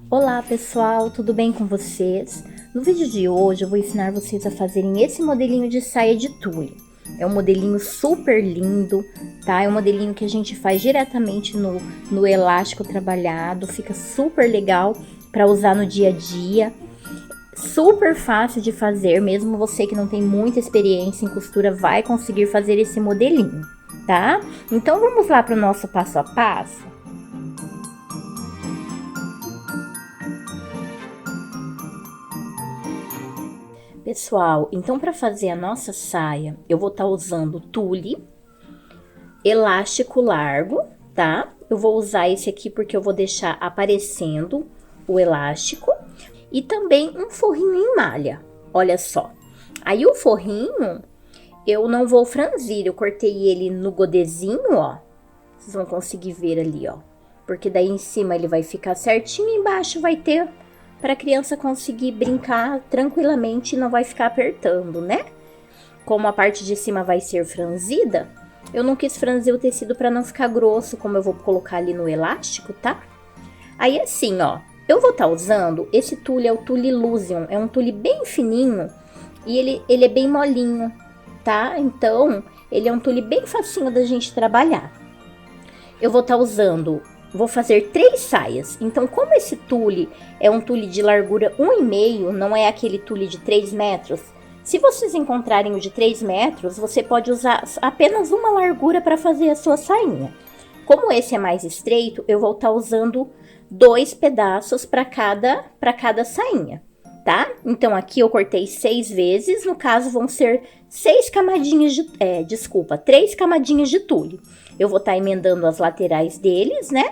Olá pessoal, tudo bem com vocês? No vídeo de hoje eu vou ensinar vocês a fazerem esse modelinho de saia de tule. É um modelinho super lindo, tá? É um modelinho que a gente faz diretamente no elástico trabalhado, fica super legal para usar no dia a dia. Super fácil de fazer, mesmo você que não tem muita experiência em costura vai conseguir fazer esse modelinho, tá? Então vamos lá para o nosso passo a passo? Pessoal, então para fazer a nossa saia, eu vou estar usando tule, elástico largo, tá? Eu vou usar esse aqui porque eu vou deixar aparecendo o elástico e também um forrinho em malha, olha só. Aí o forrinho, eu não vou franzir, eu cortei ele no godezinho, ó. Vocês vão conseguir ver ali, ó. Porque daí em cima ele vai ficar certinho e embaixo vai ter para a criança conseguir brincar tranquilamente e não vai ficar apertando, né? Como a parte de cima vai ser franzida, eu não quis franzir o tecido para não ficar grosso, como eu vou colocar ali no elástico, tá? Aí assim, ó, eu vou estar usando esse tule, é o tule Illusion, é um tule bem fininho e ele é bem molinho, tá? Então, ele é um tule bem facinho da gente trabalhar. Eu vou estar usando... Vou fazer 3 saias, então como esse tule é um tule de largura 1,5, não é aquele tule de 3 metros, se vocês encontrarem o de 3 metros, você pode usar apenas uma largura para fazer a sua sainha. Como esse é mais estreito, eu vou estar usando 2 pedaços para cada sainha, tá? Então aqui eu cortei 6 vezes, no caso vão ser 6 camadinhas de... 3 camadinhas de tule. Eu vou estar emendando as laterais deles, né?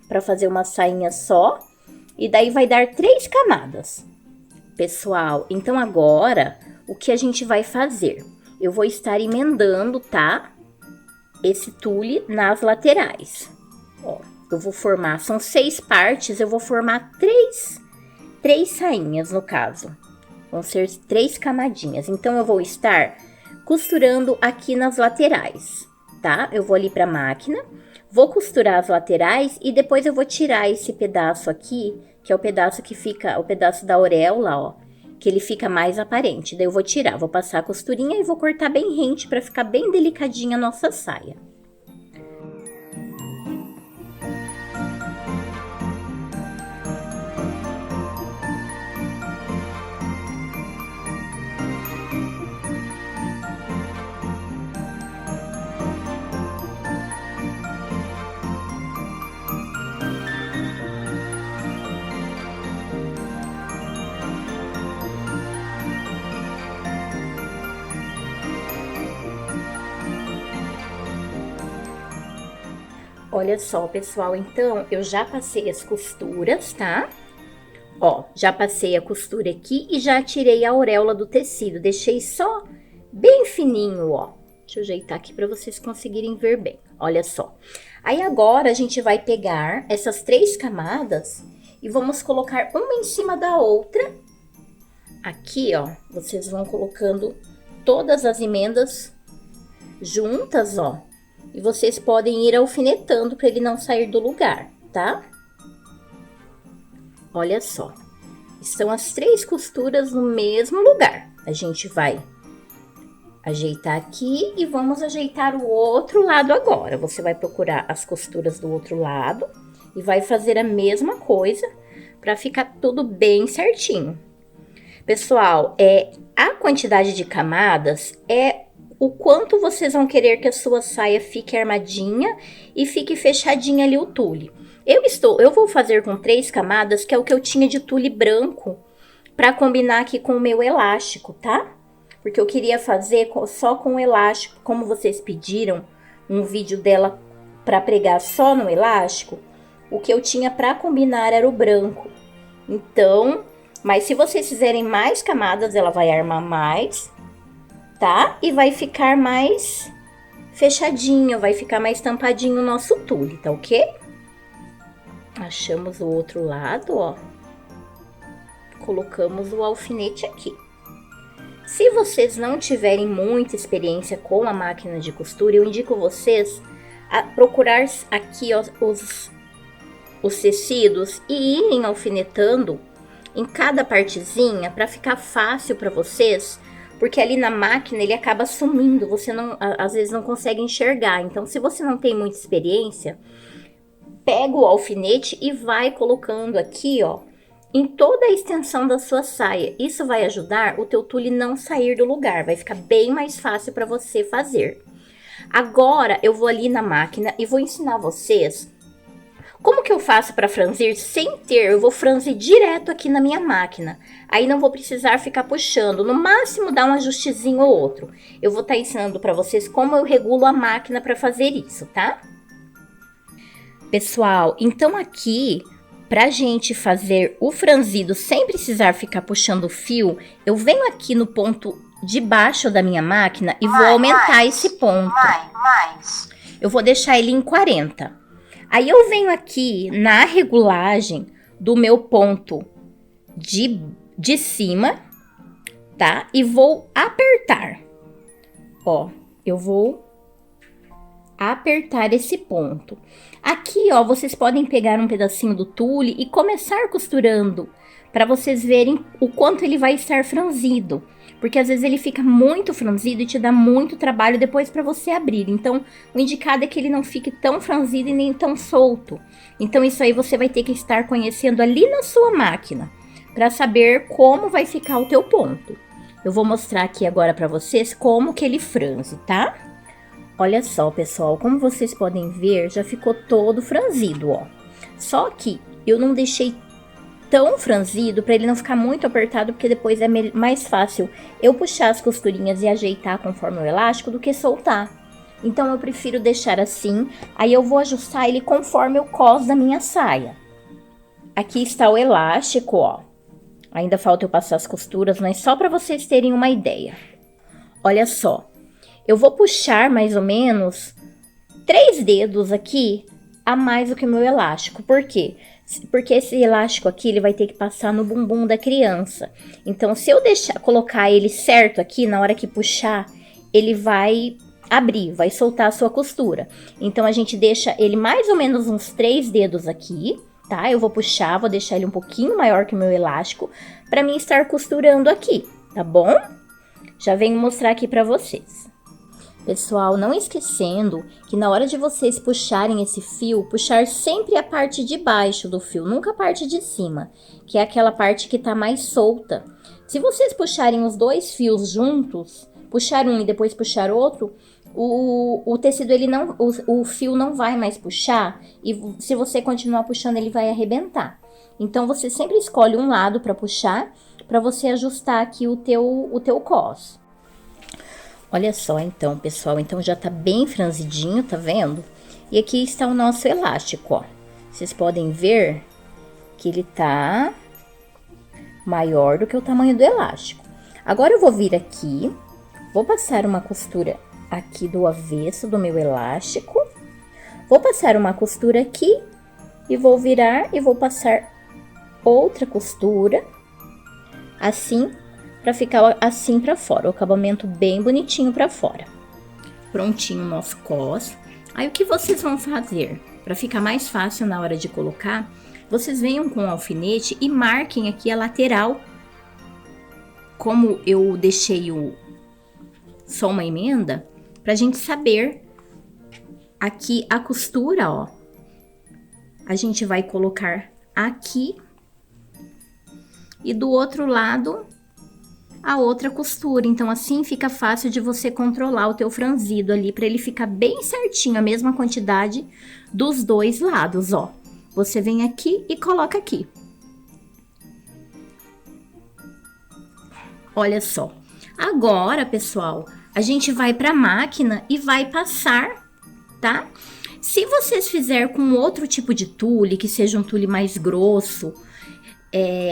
Para fazer uma sainha só. E daí vai dar 3 camadas. Pessoal, então agora, o que a gente vai fazer? Eu vou estar emendando, tá? Esse tule nas laterais. Ó, eu vou formar, são 6 partes, eu vou formar 3 sainhas no caso. Vão ser 3 camadinhas. Então, eu vou estar costurando aqui nas laterais, tá? Eu vou ali pra máquina, vou costurar as laterais e depois eu vou tirar esse pedaço aqui, que é o pedaço que fica, o pedaço da auréola, ó, que ele fica mais aparente. Daí eu vou tirar, vou passar a costurinha e vou cortar bem rente pra ficar bem delicadinha a nossa saia. Olha só, pessoal, então eu já passei as costuras, tá? Ó, já passei a costura aqui e já tirei a auréola do tecido, deixei só bem fininho, ó. Deixa eu ajeitar aqui para vocês conseguirem ver bem, olha só. Aí agora a gente vai pegar essas 3 camadas e vamos colocar uma em cima da outra. Aqui, ó, vocês vão colocando todas as emendas juntas, ó. E vocês podem ir alfinetando para ele não sair do lugar, tá? Olha só. Estão as 3 costuras no mesmo lugar. A gente vai ajeitar aqui e vamos ajeitar o outro lado agora. Você vai procurar as costuras do outro lado e vai fazer a mesma coisa para ficar tudo bem certinho. Pessoal, a quantidade de camadas é o quanto vocês vão querer que a sua saia fique armadinha e fique fechadinha ali o tule. Eu vou fazer com 3 camadas, que é o que eu tinha de tule branco, para combinar aqui com o meu elástico, tá? Porque eu queria fazer só com o elástico, como vocês pediram um vídeo dela para pregar só no elástico, o que eu tinha para combinar era o branco. Então, mas se vocês fizerem mais camadas, ela vai armar mais, tá? E vai ficar mais fechadinho, vai ficar mais tampadinho o nosso tule, tá ok? Achamos o outro lado, ó. Colocamos o alfinete aqui. Se vocês não tiverem muita experiência com a máquina de costura, eu indico vocês a procurar aqui, ó, os tecidos e irem alfinetando em cada partezinha para ficar fácil para vocês, porque ali na máquina ele acaba sumindo, você não, às vezes não consegue enxergar. Então, se você não tem muita experiência, pega o alfinete e vai colocando aqui, ó, em toda a extensão da sua saia. Isso vai ajudar o teu tule não sair do lugar, vai ficar bem mais fácil para você fazer. Agora, eu vou ali na máquina e vou ensinar vocês como que eu faço para franzir sem ter. Eu vou franzir direto aqui na minha máquina. Aí não vou precisar ficar puxando. No máximo dar um ajustezinho ou outro. Eu vou estar ensinando para vocês como eu regulo a máquina para fazer isso, tá? Pessoal, então aqui, pra gente fazer o franzido sem precisar ficar puxando o fio, eu venho aqui no ponto de baixo da minha máquina e vou aumentar esse ponto. Eu vou deixar ele em 40. Aí eu venho aqui na regulagem do meu ponto de cima, tá? E vou apertar. Ó, eu vou apertar esse ponto. Aqui, ó, vocês podem pegar um pedacinho do tule e começar costurando para vocês verem o quanto ele vai estar franzido. Porque às vezes ele fica muito franzido e te dá muito trabalho depois para você abrir. Então, o indicado é que ele não fique tão franzido e nem tão solto. Então, isso aí você vai ter que estar conhecendo ali na sua máquina para saber como vai ficar o teu ponto. Eu vou mostrar aqui agora para vocês como que ele franze, tá? Olha só, pessoal, como vocês podem ver, já ficou todo franzido, ó. Só que eu não deixei tão franzido para ele não ficar muito apertado, porque depois é mais fácil eu puxar as costurinhas e ajeitar conforme o elástico do que soltar. Então eu prefiro deixar assim, aí eu vou ajustar ele conforme o cos da minha saia. Aqui está o elástico, ó. Ainda falta eu passar as costuras, mas só para vocês terem uma ideia. Olha só, eu vou puxar mais ou menos 3 dedos aqui a mais do que o meu elástico. Por quê? Porque esse elástico aqui, ele vai ter que passar no bumbum da criança. Então, se eu colocar ele certo aqui, na hora que puxar, ele vai abrir, vai soltar a sua costura. Então, a gente deixa ele mais ou menos uns 3 dedos aqui, tá? Eu vou puxar, vou deixar ele um pouquinho maior que o meu elástico, para mim estar costurando aqui, tá bom? Já venho mostrar aqui para vocês. Pessoal, não esquecendo que na hora de vocês puxarem esse fio, puxar sempre a parte de baixo do fio, nunca a parte de cima, que é aquela parte que tá mais solta. Se vocês puxarem os 2 fios juntos, puxar um e depois puxar outro, o tecido, ele não, o fio não vai mais puxar, e se você continuar puxando, ele vai arrebentar. Então, você sempre escolhe um lado para puxar, para você ajustar aqui o teu cos. Olha só, então, pessoal, então já tá bem franzidinho, tá vendo? E aqui está o nosso elástico, ó. Vocês podem ver que ele tá maior do que o tamanho do elástico. Agora eu vou vir aqui, vou passar uma costura aqui do avesso do meu elástico. Vou passar uma costura aqui e vou virar e vou passar outra costura, assim, para ficar assim para fora, o acabamento bem bonitinho para fora. Prontinho o nosso cos. Aí o que vocês vão fazer? Para ficar mais fácil na hora de colocar, vocês venham com o alfinete e marquem aqui a lateral. Como eu deixei só uma emenda, pra gente saber aqui a costura, ó. A gente vai colocar aqui e do outro lado a outra costura. Então, assim fica fácil de você controlar o teu franzido ali, para ele ficar bem certinho, a mesma quantidade dos 2 lados, ó. Você vem aqui e coloca aqui. Olha só. Agora, pessoal, a gente vai para a máquina e vai passar, tá? Se vocês fizerem com outro tipo de tule, que seja um tule mais grosso,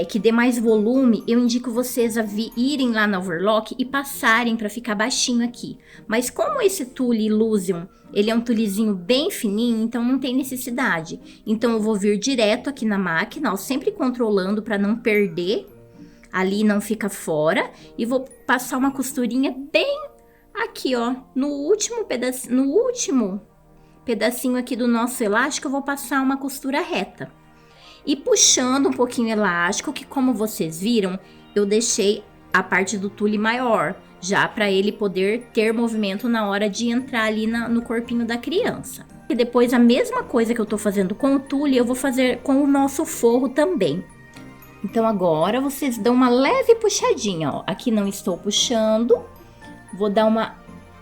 que dê mais volume, eu indico vocês a irem lá na overlock e passarem para ficar baixinho aqui. Mas como esse tule Illusion, ele é um tulezinho bem fininho, então não tem necessidade. Então eu vou vir direto aqui na máquina, ó, sempre controlando para não perder, ali não fica fora, e vou passar uma costurinha bem aqui, ó, no último pedaço, no último pedacinho aqui do nosso elástico, eu vou passar uma costura reta. E puxando um pouquinho o elástico, que como vocês viram, eu deixei a parte do tule maior, já para ele poder ter movimento na hora de entrar ali no corpinho da criança. E depois a mesma coisa que eu tô fazendo com o tule, eu vou fazer com o nosso forro também. Então agora vocês dão uma leve puxadinha, ó. Aqui não estou puxando, vou dar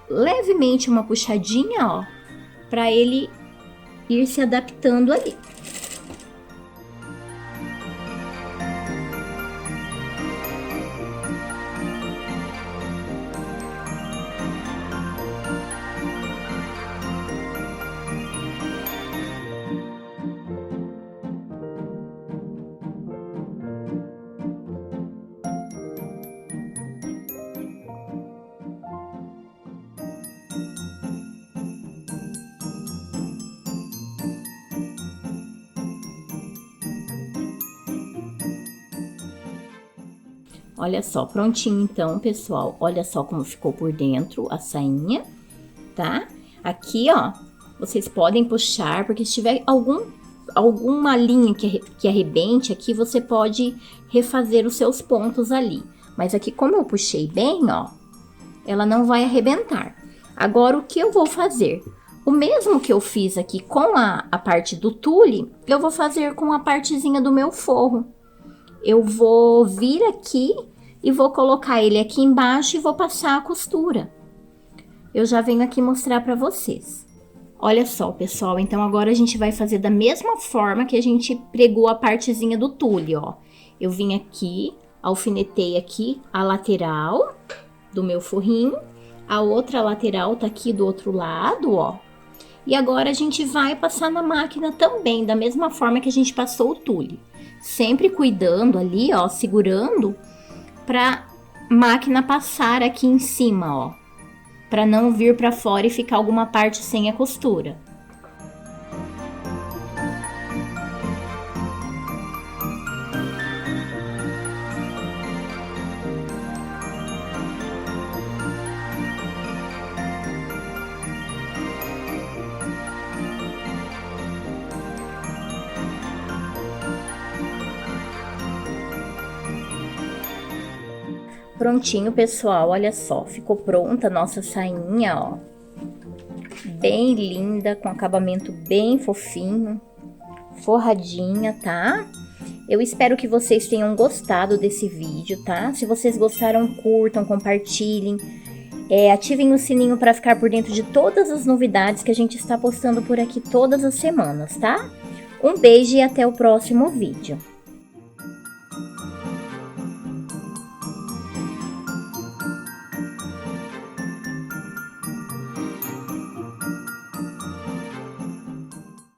levemente uma puxadinha, ó, para ele ir se adaptando ali. Olha só, prontinho então, pessoal. Olha só como ficou por dentro a sainha, tá? Aqui, ó, vocês podem puxar, porque se tiver alguma linha que arrebente aqui, você pode refazer os seus pontos ali. Mas aqui, como eu puxei bem, ó, ela não vai arrebentar. Agora, o que eu vou fazer? O mesmo que eu fiz aqui com a parte do tule, eu vou fazer com a partezinha do meu forro. Eu vou vir aqui e vou colocar ele aqui embaixo e vou passar a costura. Eu já venho aqui mostrar pra vocês. Olha só, pessoal, então agora a gente vai fazer da mesma forma que a gente pregou a partezinha do tule, ó. Eu vim aqui, alfinetei aqui a lateral do meu forrinho, a outra lateral tá aqui do outro lado, ó. E agora a gente vai passar na máquina também, da mesma forma que a gente passou o tule. Sempre cuidando ali, ó, segurando pra máquina passar aqui em cima, ó. Pra não vir pra fora e ficar alguma parte sem a costura. Prontinho, pessoal, olha só, ficou pronta a nossa sainha, ó. Bem linda, com acabamento bem fofinho, forradinha, tá? Eu espero que vocês tenham gostado desse vídeo, tá? Se vocês gostaram, curtam, compartilhem. Ativem o sininho para ficar por dentro de todas as novidades que a gente está postando por aqui todas as semanas, tá? Um beijo e até o próximo vídeo.